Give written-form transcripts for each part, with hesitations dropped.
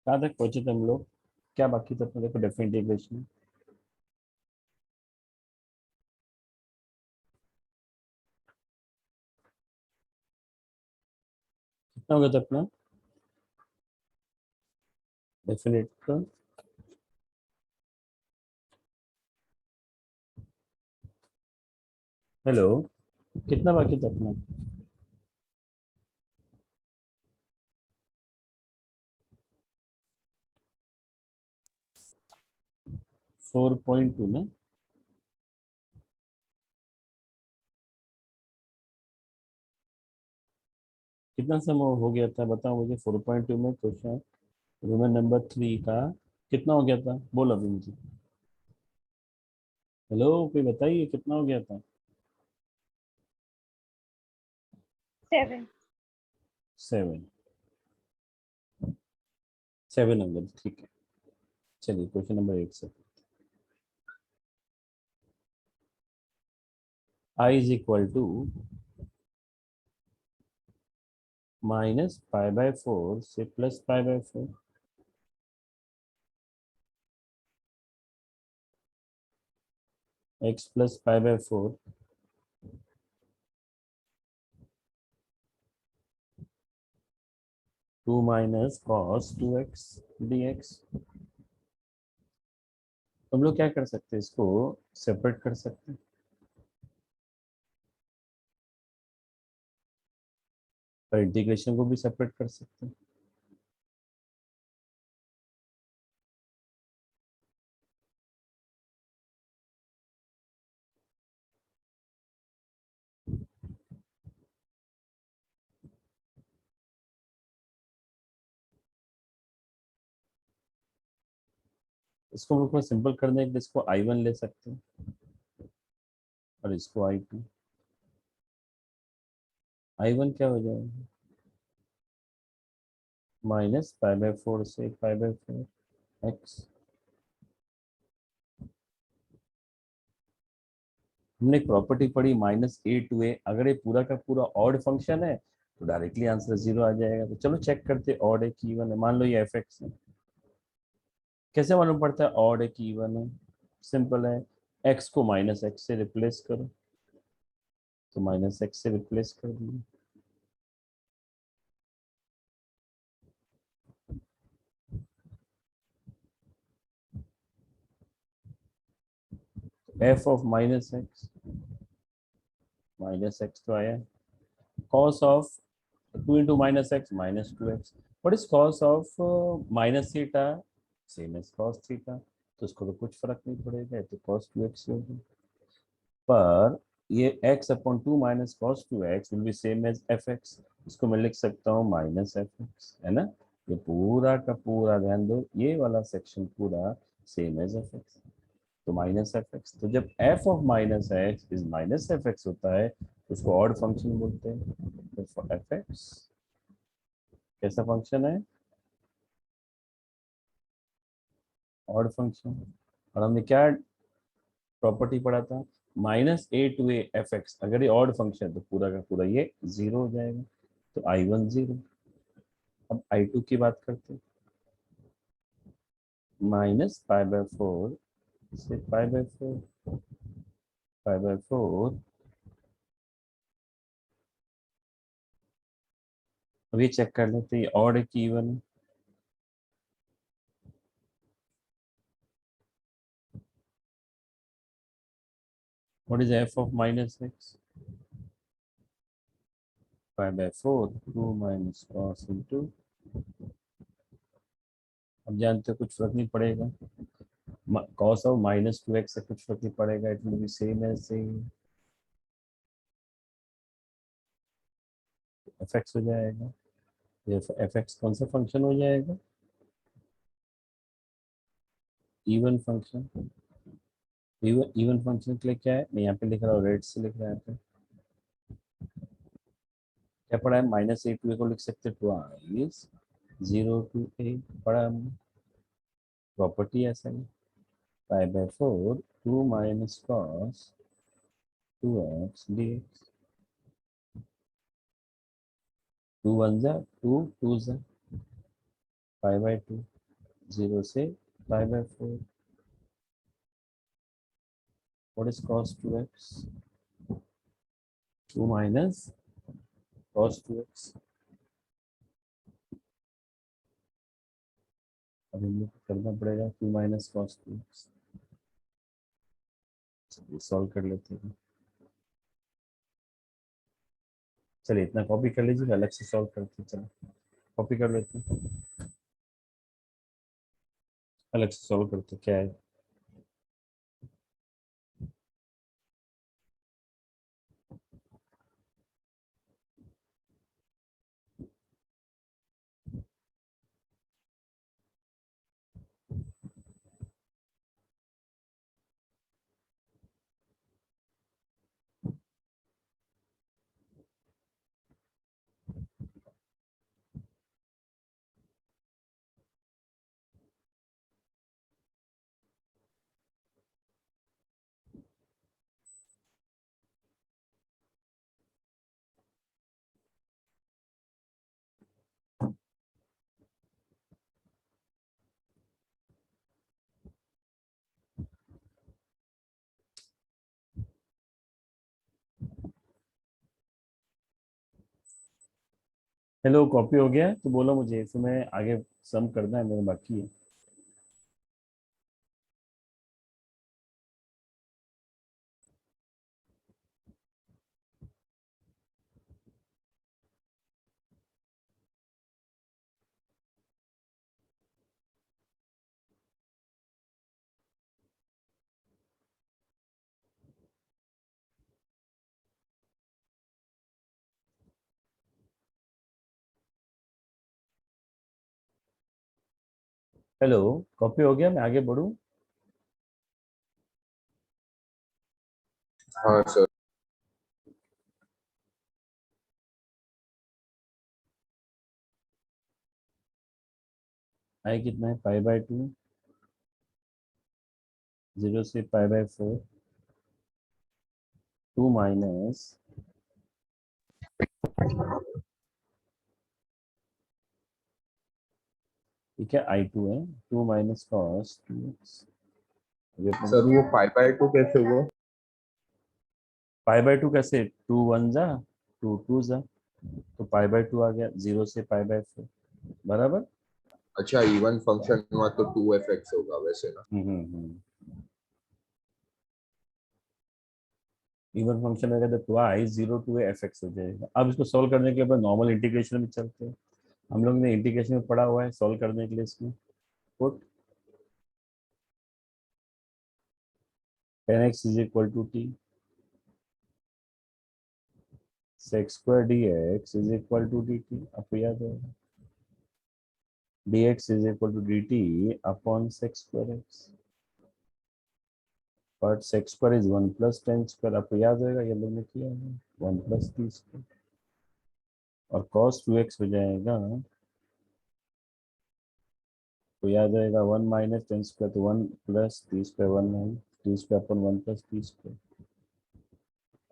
कहाँ तक पहुंचे थे हम लोग? क्या बाकी था अपने? देखो डेफिनेट इंटीग्रेशन कितना हो गया था अपना डेफिनेट का? हेलो, कितना बाकी था अपना? 4.2 ना? कितना समय हो गया था बताओ मुझे? 4.2 में क्वेश्चन रोमन नंबर 3 का कितना हो गया था? बोलो अभी मुझे। हेलो, कोई बताइए कितना हो गया था? 7. 7। 7 हो गया, ठीक है। चलिए क्वेश्चन नंबर 8 से। आई इज इक्वल टू -π/4 से +π/4। x plus π/4 2 minus cos 2x dx। हम लोग क्या कर सकते हैं, इसको सेपरेट कर सकते हैं और इंटीग्रेशन को भी सेपरेट कर सकते हैं। इसको हम लोग सिंपल करने के लिए इसको I1 ले सकते हैं और इसको I2। I1 क्या हो जाएगा? -π/4 से π/4 x। हमने एक प्रॉपर्टी पढ़ी -a to a, अगर ये पूरा का पूरा ऑड फंक्शन है तो डायरेक्टली आंसर 0 आ जाएगा। तो चलो चेक करते, ऑड है कि इवन है। मान लो ये f(x) है। कैसे मालूम पड़ता है ऑड है कि इवन है? सिंपल है, x को -x से रिप्लेस करो, तो -x से रिप्लेस कर दिए। f ऑफ -x तो आया। cos of 2 into -x -2x। What is cos of -theta? Same as cos theta, तो उसको तो कुछ फर्क नहीं पड़ेगा, ये तो cos 2x होगा। पर ये x/2 minus cos 2x will be same as fx। इसको मैं लिख सकता हूँ -fx, है ना? ये पूरा का पूरा ध्यान दो, ये वाला सेक्शन पूरा सेम एज fx, तो -fx। तो जब f of -x is -fx होता है तो उसको ऑड फंक्शन बोलते हैं। तो fx कैसा फंक्शन है? Odd function. और हमने क्या प्रॉपर्टी पढ़ा था? -a to a f(x), अगर ये ऑड फंक्शन है तो पूरा का पूरा ये 0 हो जाएगा, तो I1 0। अब I2 की बात करते हैं। -π/4 से π/4, π/4। अब ये चेक कर लेते हैं ये ऑड है कि इवन है। What is f of -x? π/4 2 minus cos into. अब जानते हो कुछ फर्क नहीं पड़ेगा, कॉस ऑफ -2x से कुछ फर्क नहीं पड़ेगा, it will be same as same fx हो जाएगा। ये fx कौन सा फंक्शन हो जाएगा? Even function. Even even function के लिए क्या है, मैं यहाँ पे लिख रहा हूँ, रेड से लिख रहा है यहाँ पे। क्या पढ़ा है? -a to a को लिख सकते हैं ट्वाइस 0 to a, पढ़ा हमने, प्रॉपर्टी ऐसा ही। π/4 2 माइनस कॉस 2x dx। 2 1 जा 2, 2 जा π/2। 0 से पाई by 4. What is cos 2x? 2 minus cos 2x. अब हम लोग को करना पड़ेगा 2 माइनस cos 2x. चलिए सॉल्व कर लेते हैं. चलिए इतना कॉपी कर लीजिए, अलग से सॉल्व करते हैं. चलो कॉपी कर लेते हैं, अलग से सॉल्व करते हैं. क्या है? हेलो, कॉपी हो गया है तो बोलो मुझे, फिर मैं आगे सम करना है, मेरे बाकी है. हेलो, कॉपी हो गया, मैं आगे बढ़ूं? हाँ सर। आई कितना है? पाई बाय 2. 0 से पाई बाय 4. 2 माइनस, ठीक है, I2 है. 2 माइनस cos 2x. अभी अपन सर वो पाई बाय 2 कैसे हुआ? पाई बाय 2 कैसे? 2 1 जा, 2 2 जा, तो पाई बाय 2 आ गया. 0 से पाई बाय 4. बराबर. अच्छा, इवन फंक्शन हुआ तो 2fx होगा वैसे ना? इवन फंक्शन रहेगा तो ट्वाइस 0 टू एफ एक्स हो जाएगा. अब इसको सॉल्व करने के बाद नॉर्मल इंटीग्रेशन में चलते हैं. हम लोग ने इंटीग्रेशन में पढ़ा हुआ है सॉल्व करने के लिए. इसमें put tan x is equal to t, sec square dx is equal to dt. आपको याद है dx is equal to dt upon sec square x. But sec square is 1 plus tan square. आपको याद होगा, ये लोग ने किया है 1 प्लस टी स्क्वायर. और cos 2x हो जाएगा, तो याद रहेगा 1 माइनस tan स्क्वायर, तो 1 plus t square. 1 minus t square upon 1 plus t square.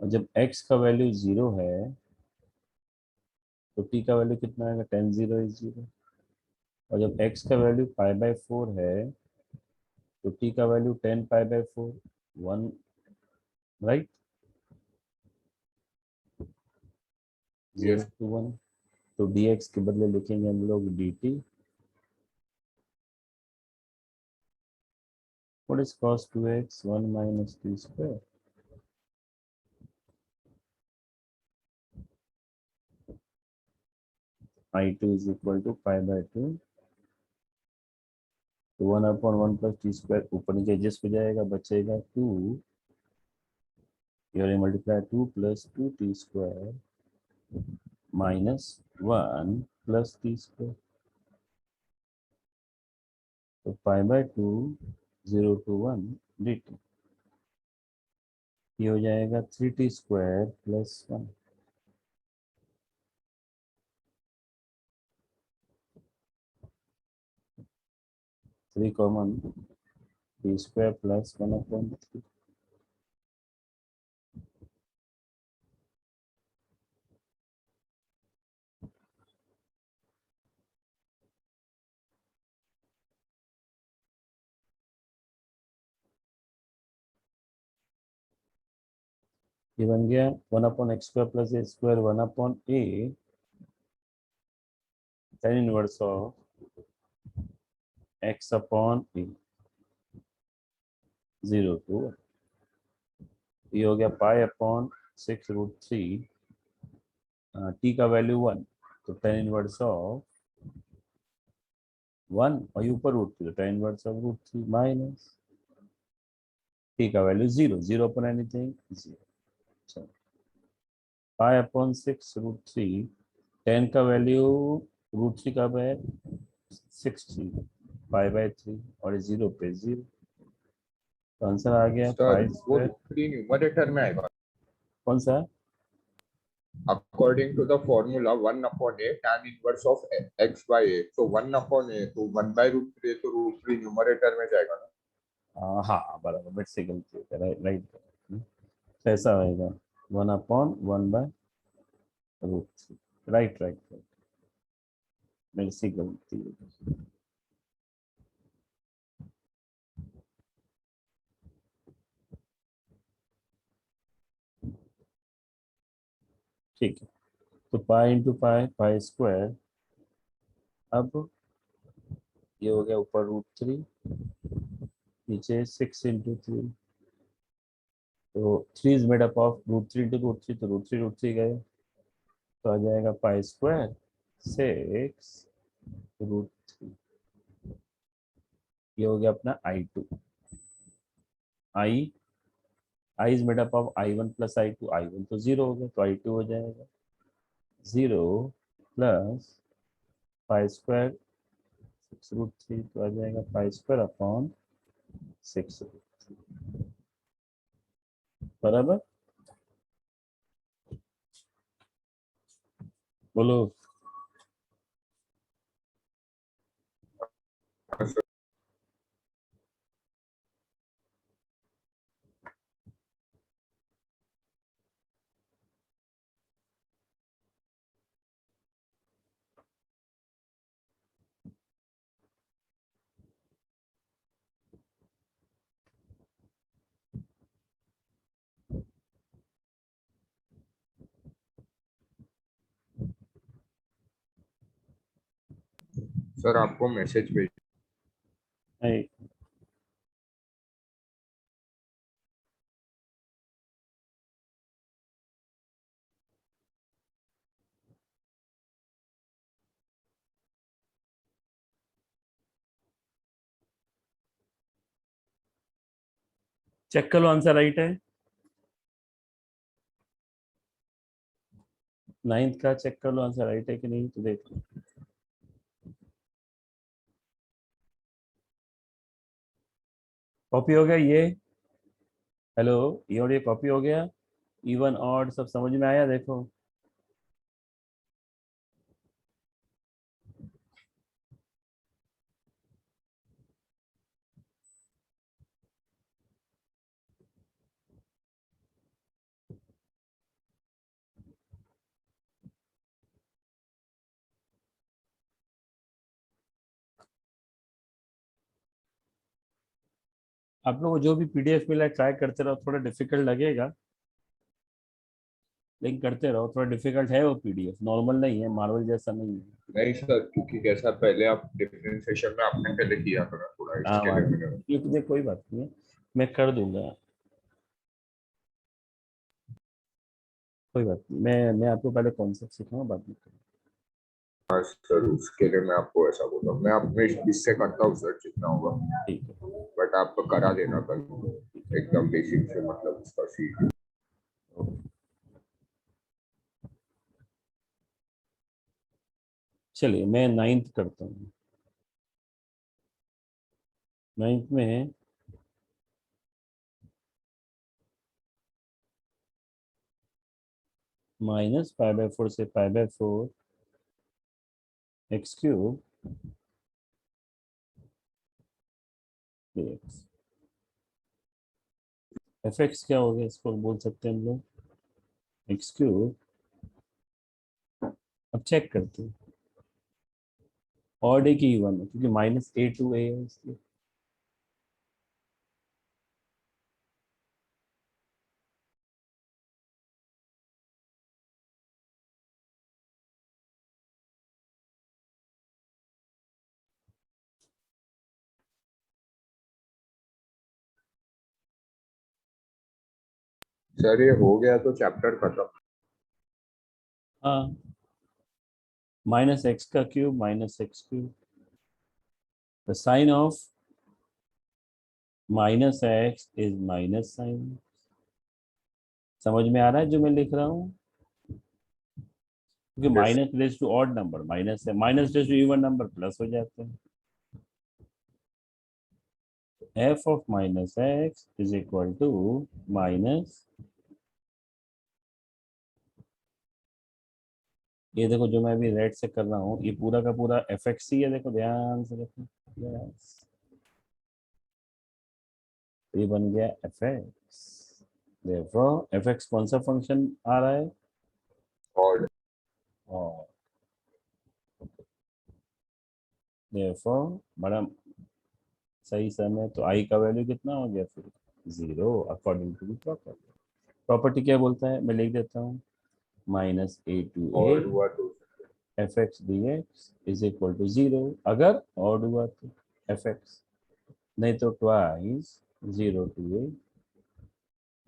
और जब x का वैल्यू 0 है तो t का वैल्यू कितना आएगा? tan 0 is 0. और जब x का वैल्यू पाई बाय 4 है तो t का value 10 pi by 4. 1, right. 0 yes. To 1. तो dx के बदले लिखेंगे हम लोग dt. What is cos 2x? 1 minus t square. I2 is equal to pi by 2. तो 1 अपॉन 1 प्लस टी स्क्वायर ऊपर नीचे एडजस्ट हो जाएगा, बचेगा 2. Here I multiply 2 plus 2t square minus 1 plus t square. तो पाई बाय 2 0 to 1 dt. ये हो जाएगा 3t square plus 1. 3 common, t square plus 1 upon 3. ये बन गया 1/x² + a² 1/a tan inverse of x/a 0 to 1। ये हो गया π/6√3 t का वैल्यू 1 तो tan इनवर्स ऑफ 1 और ये ऊपर √3 तो tan inverse of √3 minus t का वैल्यू 0 0 पर एनीथिंग 0। चलो π/6√3 tan का वैल्यू √3 कब है 60 π/3 और 0 पे 0 तो आंसर आ गया सर पाई वो स्क्वायर। रूट न्यूमरेटर में आएगा। कौन सा according to the formula 1/a tan inverse of x/a, तो 1/a तो 1/√3 तो √3 न्यूमरेटर में जाएगा ना। हाँ बराबर मेरे से गलती है राइट राइट तो ऐसा होएगा 1/1/√3 राइट राइट राइट मेरे से गलती है। ठीक है तो π/π² अब ये हो गया ऊपर √3 नीचे 6 × 3 तो 3 इज मेड अप ऑफ √3 × √3 तो √3 गए तो आ जाएगा π² 6√3 ये हो गया अपना I2 I is made up of I1 + I2 I1 तो 0 हो गया तो I2 हो जाएगा 0 प्लस π² 6√3 तो आ जाएगा π² / 6√3 बराबर बोलो सर आपको मैसेज भेज। नहीं चेक कर लो आंसर राइट है 9th का चेक कर लो आंसर राइट है कि नहीं तो देख लो कॉपी हो गया ये हेलो ये और ये कॉपी हो गया इवन ऑड सब समझ में आया देखो आप लोगों को जो भी पीडीएफ मिला ट्राई करते रहो थोड़ा डिफिकल्ट लगेगा लेकिन करते रहो थोड़ा डिफिकल्ट है वो पीडीएफ नॉर्मल नहीं है मार्वल जैसा नहीं है नहीं सर, क्योंकि कैसा पहले आप डिफरेंशिएशन में आपने पहले किया था ना, थोड़ा हाँ इसके लिए मैंने। ये तो देख कोई बात नहीं है मैं कर दूंगा कोई बात नहीं मैं आपको पहले कॉन्सेप्ट सिखाऊंगा बाद में करूंगा। हाँ सर, उसके लिए मैं आपको ऐसा बोल रहा हूँ, मैं अपने इससे करता हूँ सर जितना होगा, ठीक है बट आप तो करा देना कल एकदम बेसिक से, मतलब उसका सीख। चलिए मैं 9th करता हूँ 9th में है -π/4 से π/4 x³ dx fx क्या हो गया इसको बोल सकते हैं हम लोग x³ अब चेक करते हैं ऑड है कि इवन है क्योंकि -a to a है इसलिए सर ये हो गया तो चैप्टर खत्म। हाँ, माइनस एक्स का cube minus x cube, the sine of minus x is minus sine. समझ में आ रहा है जो मैं लिख रहा हूँ? क्योंकि Yes. Minus raise to odd number minus है, minus raise to even number plus हो जाते हैं। F of minus x is equal to minus, ये देखो जो मैं अभी रेड से कर रहा हूँ, ये पूरा का पूरा एफ एक्स ही है, देखो ध्यान से देखो। यस, ये बन गया एफ एक्स। देखो एफ एक्स कौन सा फंक्शन आ रहा है? और और देखो बड़ा सही समय, तो आई का वैल्यू कितना हो गया फिर? 0 according to the property. Property क्या बोलता है, मैं लिख देता हूँ, माइनस ए टू ए और हुआ तो f x d x is equal to 0, अगर ऑड हुआ तो एफ एक्स, नहीं तो twice 0 to a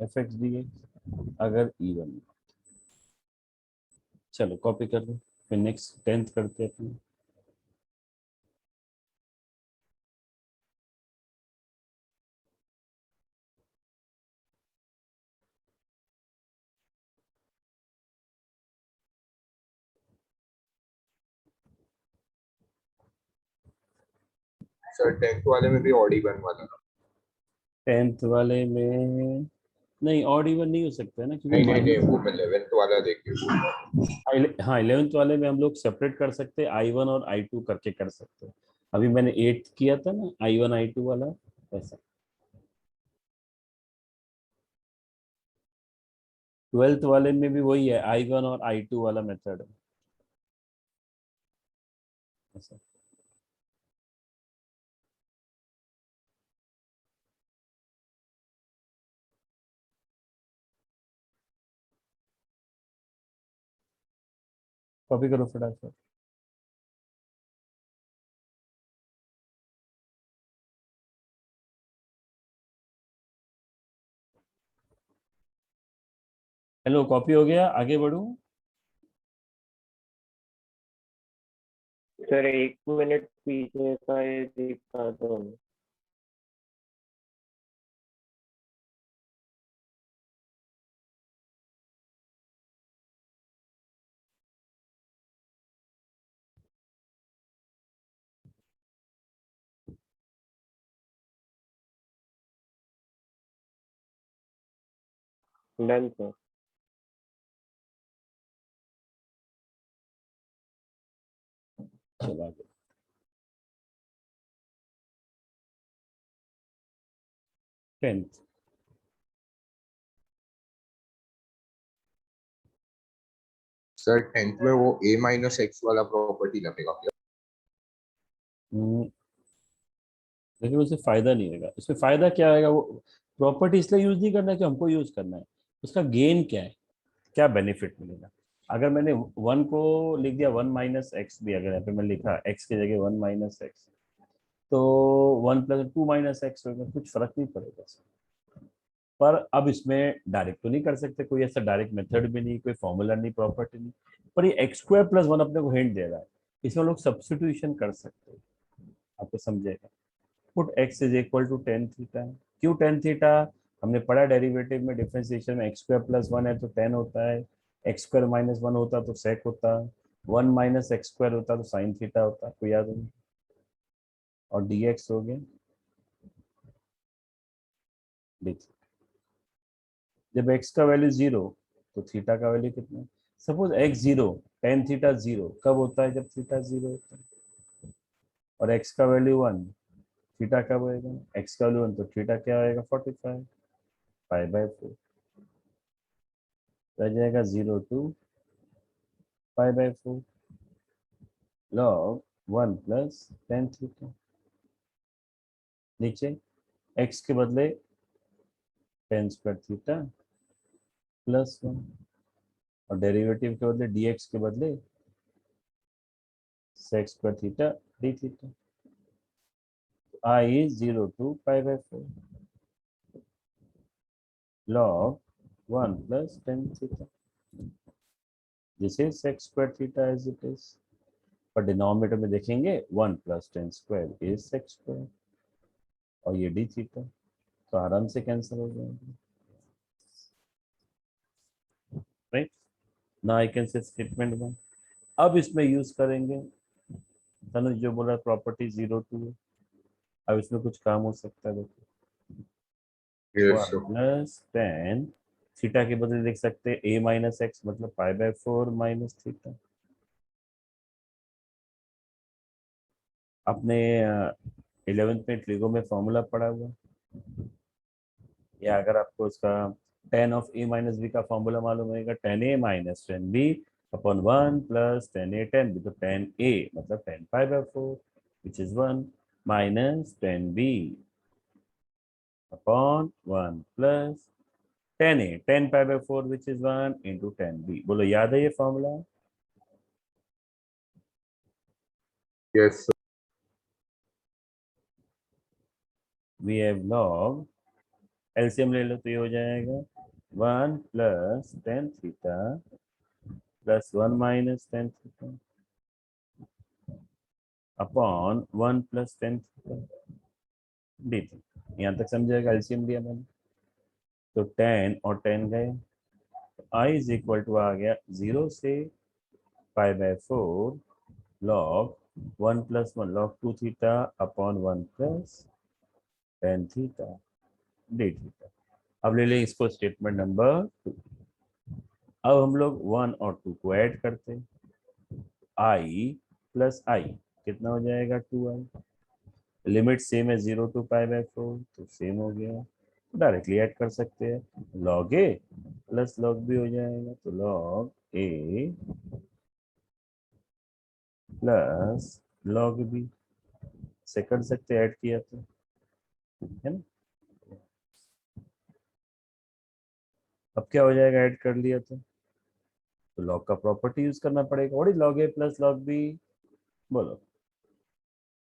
f x d x, अगर इवन। चलो कॉपी कर लो, फिर नेक्स्ट 10th करते हैं अपने। सर 10th वाले में भी ऑड इवन वाला था। 10th वाले में नहीं, ऑड इवन नहीं हो सकता है ना, क्योंकि नहीं नहीं नहीं, माइनस। वो मैं 11th वाला देखिए। हाँ 11th वाले में हम लोग सेपरेट कर सकते हैं, I1 और I2 करके कर सकते हैं। अभी मैंने 8th किया था ना, I1 I2 वाला, ऐसा। 12th वाले में भी वही है, I1 और I2 वाला मेथड है, ऐसा। कॉपी करो फटाफट। हेलो, कॉपी हो गया, आगे बढ़ूं? सर 1 मिनट पीछे का ये दिखा दो। Done sir. चलो आगे। 10th। सर 10th में वो a माइनस एक्स वाला प्रॉपर्टी लगेगा क्या? लेकिन उससे फायदा नहीं होगा, उसमें फायदा क्या आएगा? वो प्रॉपर्टी इसलिए यूज नहीं करना है कि हमको यूज करना है, उसका गेन क्या है, क्या बेनिफिट मिलेगा? अगर मैंने 1 को लिख दिया 1 माइनस एक्स भी, अगर यहाँ पे मैं लिखा x की जगह 1 माइनस एक्स, तो 1 प्लस 2 माइनस एक्स होगा, कुछ फर्क नहीं पड़ेगा इसमें। पर अब इसमें डायरेक्ट तो नहीं कर सकते, कोई ऐसा डायरेक्ट मेथड भी नहीं, कोई फॉर्मूला नहीं, प्रॉपर्टी नहीं। पर ये एक्स स्क्वायर प्लस 1 अपने को हिंट दे रहा है, इसमें लोग सब्स्टिट्यूशन कर सकते हैं, आपको समझेगा। Put x is equal to tan theta. क्यों टेन थीटा? हमने पढ़ा डेरिवेटिव में, डिफरेंशिएशन में, एक्स स्क्वायर प्लस 1 है तो 10 होता है, एक्स स्क्वायर माइनस 1 होता तो सेक होता, 1 माइनस एक्स स्क्वायर होता तो साइन थीटा होता, कोई याद नहीं। और dx हो गया dx। जब x का वैल्यू 0 तो थीटा का वैल्यू कितना? सपोज x 0, टेन थीटा 0 कब होता है? जब थीटा 0 होता है। और x का वैल्यू 1, थीटा कब होएगा? x का वैल्यू 1 तो थीटा क्या होएगा? 45 5/4, रह जाएगा 0 to 5/4 log 1 plus tan theta. नीचे x के बदले टेन स्क्वायर थीटा प्लस 1, और डेरिवेटिव के बदले dx के बदले sec square theta D theta. I is 0 to 5/4 log 1 plus tan theta. This is sec square theta as it is. पर denominator में देखेंगे 1 plus tan square is sec square और ये d थीटा तो आराम से कैंसिल हो जाएगा. Right. Now I can say statement 1. अब इसमें यूज करेंगे तनुज जो बोला प्रॉपर्टी 0 2 है. अब इसमें कुछ काम हो सकता है. देखो Yes, 1 sir. Plus tan theta के बदले लिख सकते हैं a माइनस एक्स मतलब π/4 माइनस थीटा. आपने 11th में ट्रिगो में फॉर्मूला पढ़ा हुआ या अगर आपको उसका tan of a minus b का फॉर्मूला मालूम होगा tan a minus tan b upon 1 plus tan a tan b. तो tan a मतलब tan π/4 which is 1 minus tan b upon 1 plus tan a tan π/4 which is 1 into tan b. बोलो याद है ये formula. Yes, sir. we have log LCM ले लो तो ये हो जाएगा 1 plus tan theta plus 1 minus tan theta upon 1 plus tan theta D theta. यहाँ तक समझाएगा. एलसीएम लिया मैंने तो tan और tan गए. i इज इक्वल टू आ गया 0 से π/4 log 1 plus 1 log 2 theta upon 1 plus tan theta D theta. अब ले लें इसको स्टेटमेंट नंबर 2. अब हम लोग 1 और 2 को ऐड करते हैं. i प्लस i कितना हो जाएगा 2i. लिमिट सेम है 0 टू π/4 तो सेम हो गया. डायरेक्टली ऐड कर सकते हैं. log a plus log b हो जाएगा तो log a plus log b से कर सकते ऐड किया तो है ना. अब क्या हो जाएगा ऐड कर लिया तो log का प्रॉपर्टी यूज करना पड़ेगा. What is log a plus log b. बोलो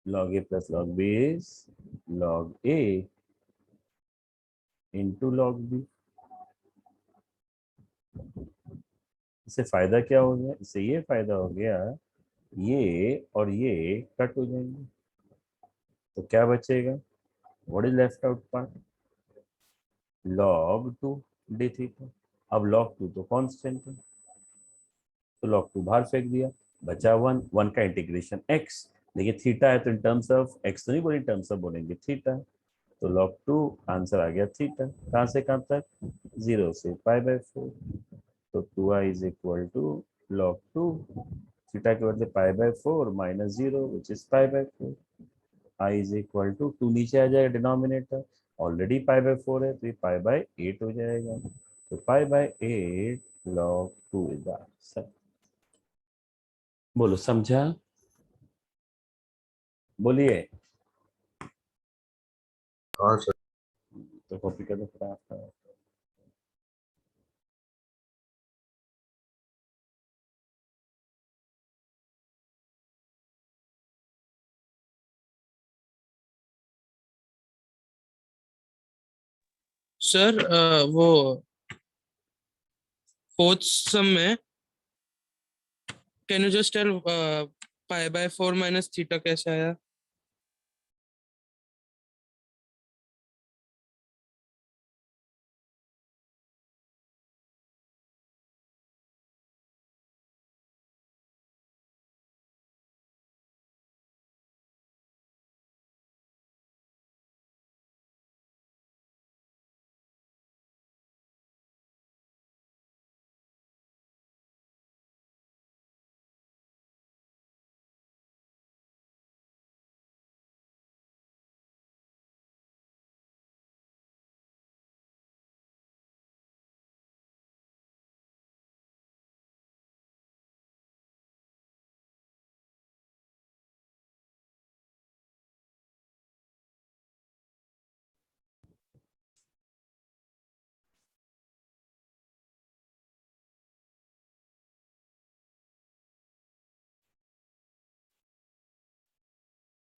log a plus log b is log a into log b. इससे फायदा क्या हो गया. इससे ये फायदा हो गया ये और ये कट हो जाएंगे तो क्या बचेगा. What is left out part log 2 d theta. अब log 2 तो कांस्टेंट है तो log 2 बाहर फेंक दिया. बचा 1 1 का इंटीग्रेशन x. देखिए थीटा है तो इन टर्म्स ऑफ x तो नहीं बोलेंगे, इन टर्म्स ऑफ बोलेंगे थीटा. तो log 2 आंसर आ गया थीटा. कहाँ से कहाँ तक 0 से π/4. तो 2i is equal to log 2 theta के बदले π/4 minus 0 which is π/4. i is equal to 2 नीचे आ जाएगा डिनोमिनेटर. ऑलरेडी π/4 है तो ये π/8 हो जाएगा. तो π/8 log 2 इज द आंसर. बोलो समझा. बोलिए. हाँ सर. तो कॉपी कर दो फटाफट. सर वो फोर्थ सम में can you just tell π/4 minus theta कैसे आया.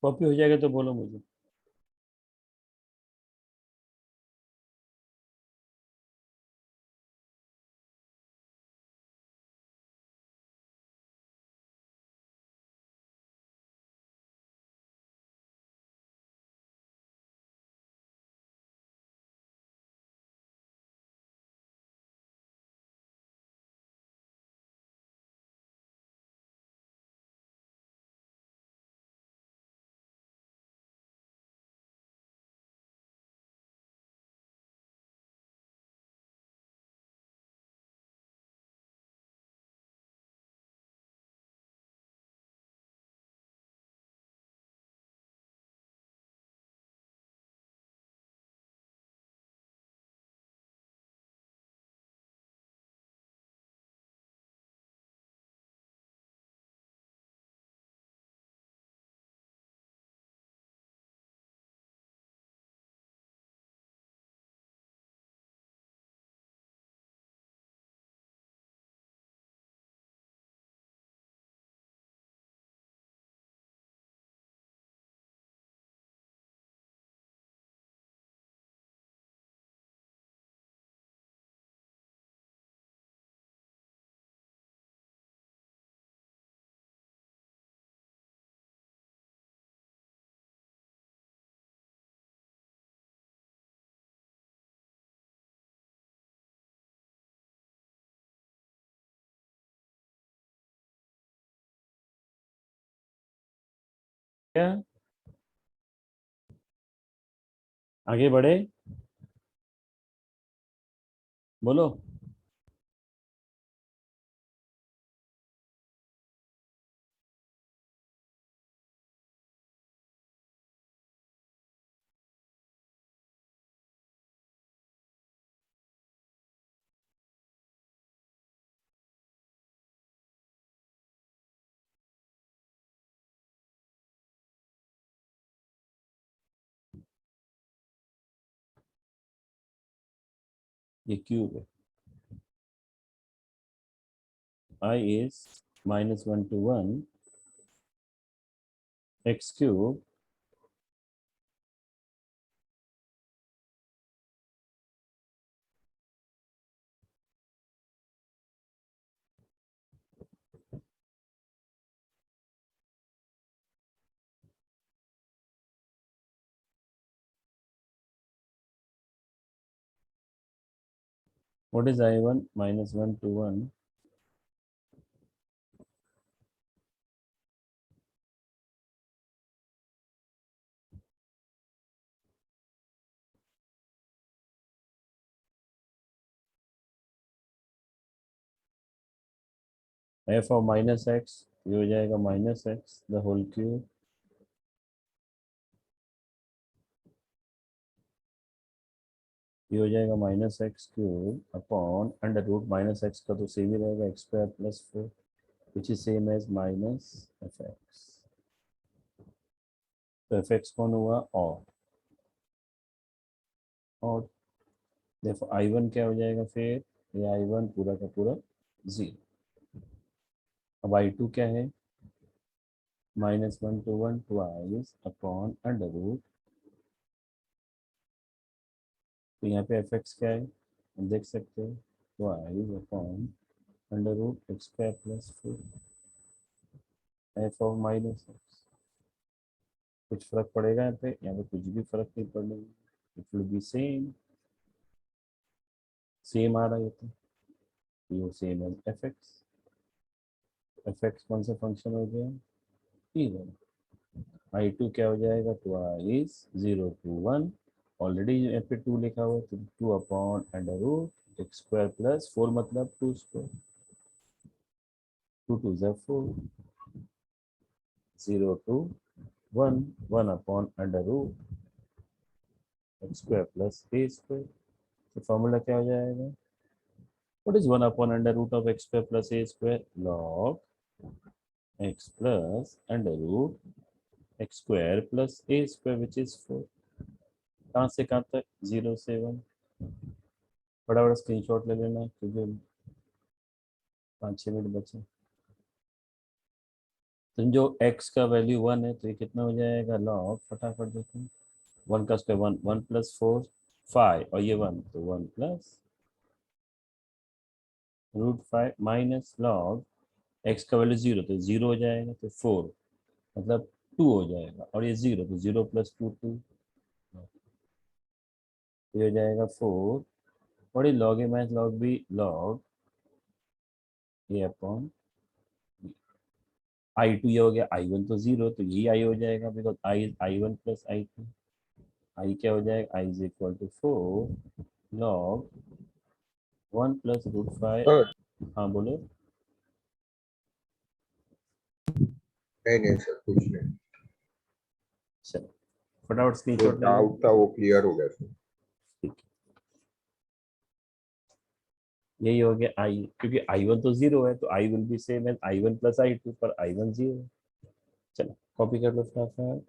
कॉपी हो जाएगा तो बोलो मुझे. क्या आगे बढ़े, बोलो। ये क्यूब है, I is -1 to 1 x cube what is I1 -1 to 1 f of -x, ये हो जाएगा -x द होल क्यूब ये हो जाएगा -x cube upon under root -x का तो सेम ही रहेगा x² + 4 which is same as -fx। तो fx कौन हुआ, और देखो I1 क्या हो जाएगा फिर, ये I1 पूरा का पूरा 0। अब I2 क्या है, -1 to 1 twice upon under root, तो यहाँ पे fx क्या है हम देख सकते हैं, twice upon under root x² + 4 f of -x। कुछ फर्क पड़ेगा यहाँ पे कुछ भी फर्क नहीं पड़ेगा, it will be same, same आ रहा है तो ये सेम एज fx कौन सा फंक्शन हो गया, इवन। I2 क्या हो जाएगा, ट्वाइस 0 to 1, ऑलरेडी यहाँ पे 2 लिखा हुआ है तो 2 अपॉन अंडर रूट x² + 4 मतलब 2², 2 2 = 4, 0 to 1, 1 upon under root x² + a²। तो फॉर्मूला क्या हो जाएगा, what is 1 upon under root of x² + a², log x plus under root x² + a² which is 4। कहाँ से कहाँ तक, 0 से 1। फटाफट स्क्रीनशॉट ले लेना क्योंकि 5-6 मिनट बचे। समझो x का वैल्यू 1 है तो ये कितना हो जाएगा, लॉग फटाफट देखो, 1 का स्क्वायर 1, 1 + 4 5 और ये 1 तो 1 + √5 माइनस लॉग x का वैल्यू 0 तो 0 हो जाएगा तो 4 मतलब 2 हो जाएगा, और ये 0 तो 0 + 2 2, ये हो जाएगा 4। और ये लॉग ए माइनस लॉग बी, लॉग ए अपॉन I2 ये हो गया, I1 तो 0 तो यही I हो जाएगा बिकॉज I1 + I2, I क्या हो जाएगा, I is equal to 4 log 1 + √5। Sir हाँ बोलो। नहीं सर कुछ नहीं, चलो फटाफट जो स्क्रीनशॉट ले लो। डाउट था वो क्लियर हो गया सर। ठीक है, यही हो गया I, क्योंकि I1 तो 0 है तो I will be same as I1 + I2 पर I1 0। चलो कॉपी कर लो फटाफट।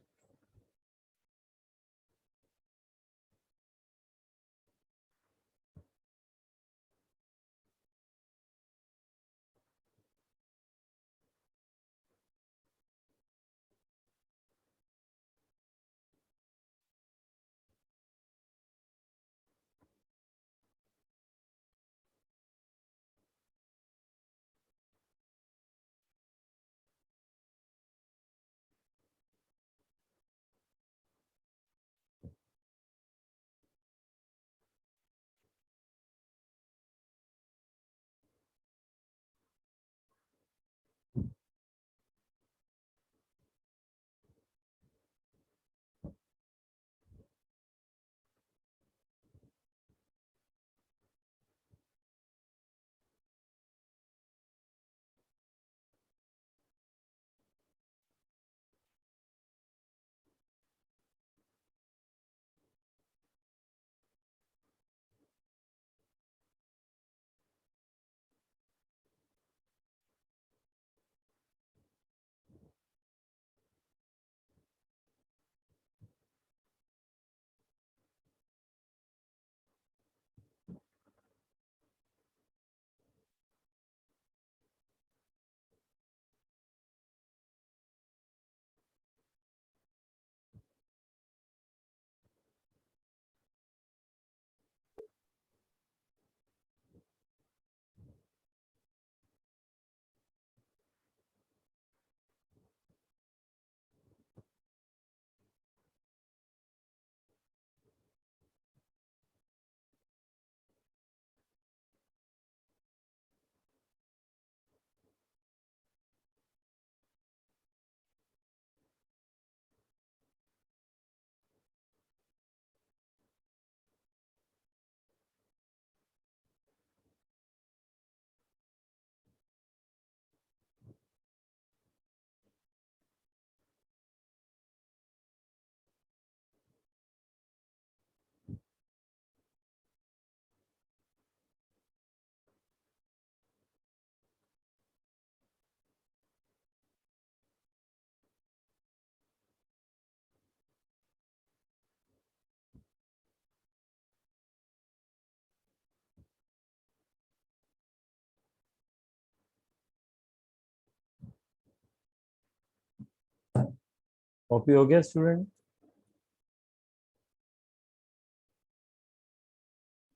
कॉपी हो गया स्टूडेंट?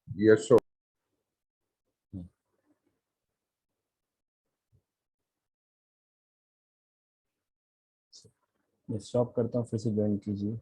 Yes sir. मैं स्टॉप करता हूँ, फिर से ज्वाइन कीजिए।